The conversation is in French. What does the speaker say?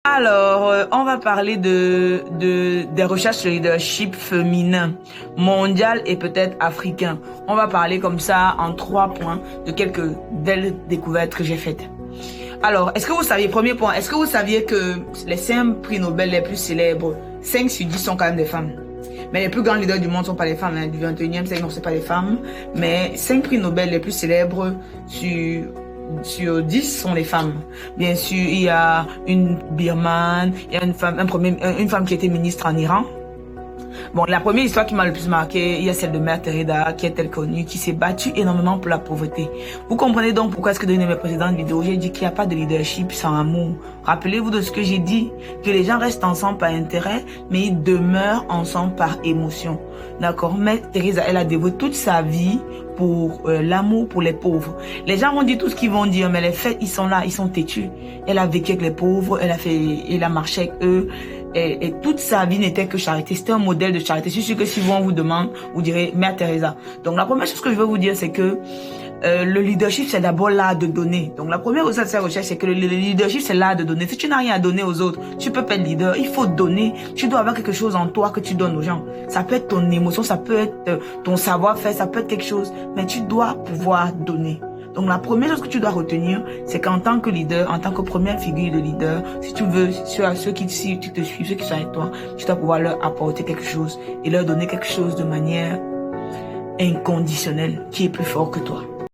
Alors, on va parler des recherches sur le leadership féminin, mondial et peut-être africain. On va parler comme ça en 3 points de quelques belles découvertes que j'ai faites. Alors, est-ce que vous saviez, premier point, est-ce que vous saviez que les 5 prix Nobel les plus célèbres, 5 sur 10 sont quand même des femmes? Mais les plus grands leaders du monde ne sont pas les femmes, hein, du 21e siècle, non, c'est pas les femmes. Mais 5 prix Nobel les plus célèbres sur 10 sont les femmes. Bien sûr, il y a une birmane, il y a une femme qui était ministre en Iran. Bon, la première histoire qui m'a le plus marqué, il y a celle de Mère Teresa, qui est telle connue, qui s'est battue énormément pour la pauvreté. Vous comprenez donc pourquoi est-ce que dans une de mes précédentes vidéos, j'ai dit qu'il n'y a pas de leadership sans amour. Rappelez-vous de ce que j'ai dit, que les gens restent ensemble par intérêt, mais ils demeurent ensemble par émotion. D'accord? Mère Teresa, elle a dévoué toute sa vie pour l'amour pour les pauvres. Les gens vont dire tout ce qu'ils vont dire, mais les faits, ils sont là, ils sont têtus. Elle a vécu avec les pauvres, elle a marché avec eux, et toute sa vie n'était que charité. C'était un modèle de charité. Je suis sûr que si on vous demande, vous direz Mère Teresa. Donc la première chose que je veux vous dire, c'est que le leadership, c'est d'abord l'art de donner. Donc la première chose de cette recherche, c'est que le leadership, c'est l'art de donner. Si tu n'as rien à donner aux autres, tu peux pas être leader. Il faut donner. Tu dois avoir quelque chose en toi que tu donnes aux gens. Ça peut être ton émotion, ça peut être ton savoir-faire, ça peut être quelque chose. Mais tu dois pouvoir donner. Donc la première chose que tu dois retenir, c'est qu'en tant que leader, en tant que première figure de leader, si tu veux, ceux qui te suivent, ceux qui sont avec toi, tu dois pouvoir leur apporter quelque chose et leur donner quelque chose de manière inconditionnelle qui est plus fort que toi.